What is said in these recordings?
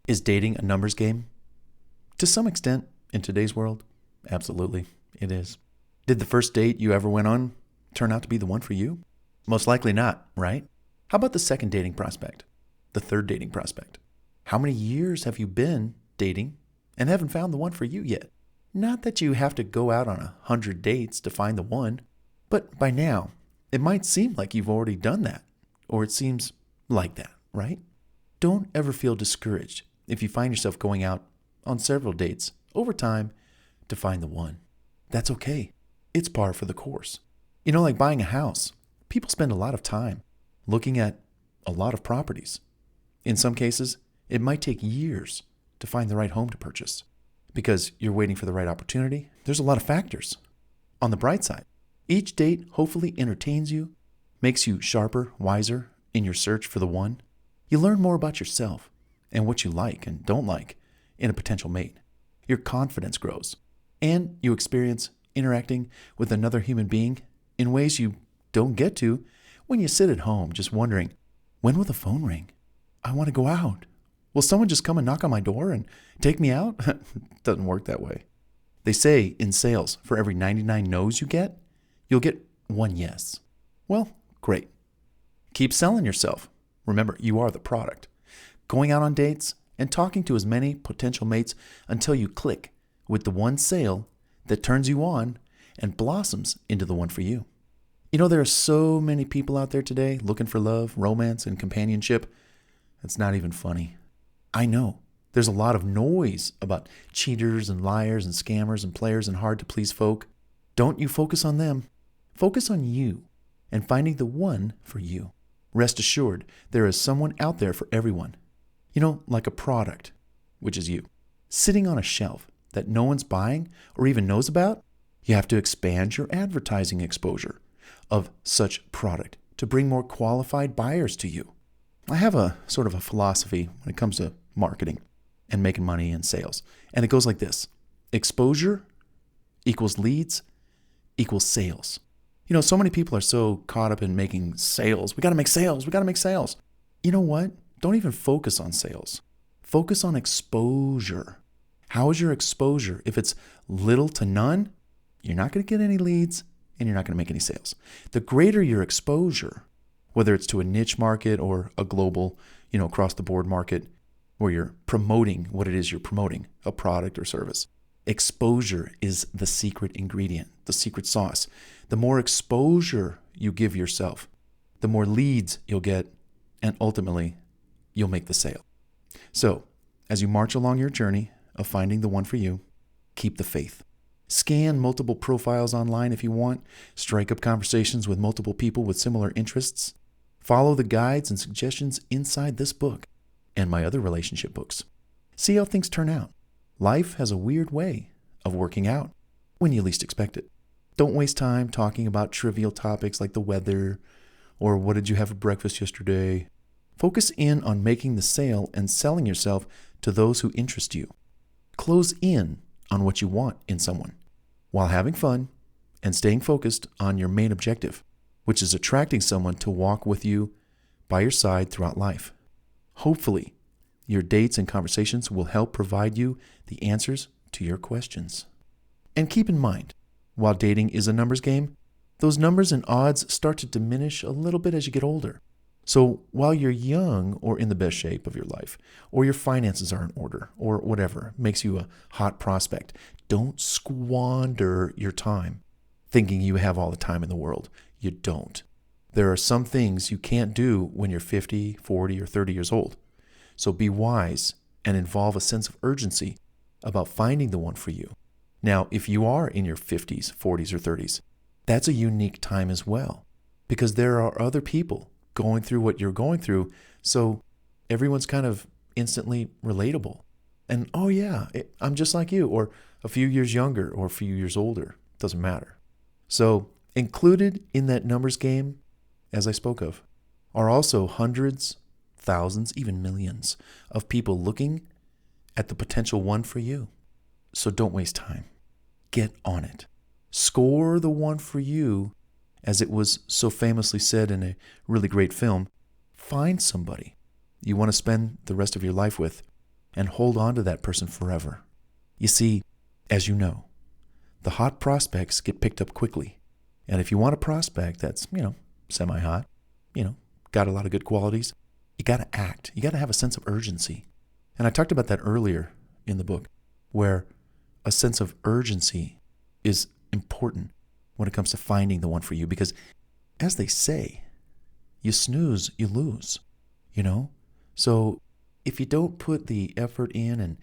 Is dating a numbers game? To some extent, in today's world, absolutely, it is. Did the first date you ever went on turn out to be the one for you? Most likely not, right? How about the second dating prospect? The third dating prospect? How many years have you been dating and haven't found the one for you yet? Not that you have to go out on 100 dates to find the one, but by now, it might seem like you've already done that, or it seems like that, right? Don't ever feel discouraged if you find yourself going out on several dates over time to find the one. That's okay. It's par for the course. You know, like buying a house, people spend a lot of time looking at a lot of properties. In some cases, it might take years to find the right home to purchase because you're waiting for the right opportunity. There's a lot of factors. On the bright side, each date hopefully entertains you, makes you sharper, wiser in your search for the one. You learn more about yourself and what you like and don't like in a potential mate. Your confidence grows, and you experience interacting with another human being in ways you don't get to when you sit at home just wondering, when will the phone ring? I want to go out. Will someone just come and knock on my door and take me out? Doesn't work that way. They say in sales, for every 99 no's you get, you'll get one yes. Well, great. Keep selling yourself. Remember, you are the product. Going out on dates and talking to as many potential mates until you click with the one sale that turns you on and blossoms into the one for you. You know, there are so many people out there today looking for love, romance, and companionship. It's not even funny. I know there's a lot of noise about cheaters and liars and scammers and players and hard-to-please folk. Don't you focus on them. Focus on you and finding the one for you. Rest assured, there is someone out there for everyone. You know, like a product, which is you, sitting on a shelf that no one's buying or even knows about. You have to expand your advertising exposure of such product to bring more qualified buyers to you. I have a sort of a philosophy when it comes to marketing and making money in sales. And it goes like this. Exposure equals leads equals sales. You know, so many people are so caught up in making sales. We got to make sales. We got to make sales. You know what? Don't even focus on sales. Focus on exposure. How is your exposure? If it's little to none, you're not going to get any leads and you're not going to make any sales. The greater your exposure, whether it's to a niche market or a global, across the board market where you're promoting what it is you're promoting, a product or service. Exposure is the secret ingredient, the secret sauce. The more exposure you give yourself, the more leads you'll get, and ultimately, you'll make the sale. So, as you march along your journey of finding the one for you, keep the faith. Scan multiple profiles online if you want. Strike up conversations with multiple people with similar interests. Follow the guides and suggestions inside this book and my other relationship books. See how things turn out. Life has a weird way of working out when you least expect it. Don't waste time talking about trivial topics like the weather or what did you have for breakfast yesterday. Focus in on making the sale and selling yourself to those who interest you. Close in on what you want in someone while having fun and staying focused on your main objective, which is attracting someone to walk with you by your side throughout life. Hopefully, your dates and conversations will help provide you the answers to your questions. And keep in mind, while dating is a numbers game, those numbers and odds start to diminish a little bit as you get older. So while you're young or in the best shape of your life, or your finances are in order, or whatever makes you a hot prospect, don't squander your time thinking you have all the time in the world. You don't. There are some things you can't do when you're 50, 40, or 30 years old. So be wise and involve a sense of urgency about finding the one for you. Now, if you are in your 50s, 40s, or 30s, that's a unique time as well, because there are other people going through what you're going through, so everyone's kind of instantly relatable. And, oh yeah, I'm just like you, or a few years younger, or a few years older. Doesn't matter. So included in that numbers game, as I spoke of, are also hundreds, thousands, even millions of people looking at the potential one for you. So don't waste time. Get on it. Score the one for you, as it was so famously said in a really great film. Find somebody you want to spend the rest of your life with and hold on to that person forever. You see, as you know, the hot prospects get picked up quickly. And if you want a prospect that's, semi-hot, got a lot of good qualities, you got to act. You got to have a sense of urgency. And I talked about that earlier in the book, where a sense of urgency is important when it comes to finding the one for you. Because as they say, you snooze, you lose, So if you don't put the effort in and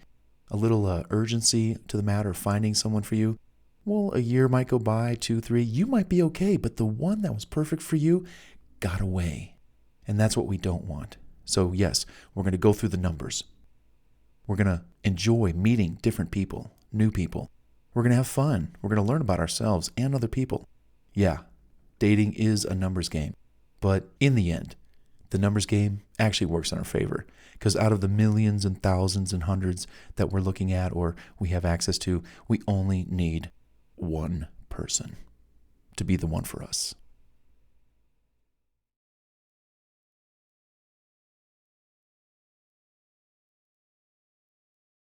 a little urgency to the matter of finding someone for you, well, a year might go by, 2, 3, you might be okay, but the one that was perfect for you got away. And that's what we don't want. So yes, we're going to go through the numbers. We're going to enjoy meeting different people, new people. We're going to have fun. We're going to learn about ourselves and other people. Yeah, dating is a numbers game. But in the end, the numbers game actually works in our favor, because out of the millions and thousands and hundreds that we're looking at or we have access to, we only need one person to be the one for us.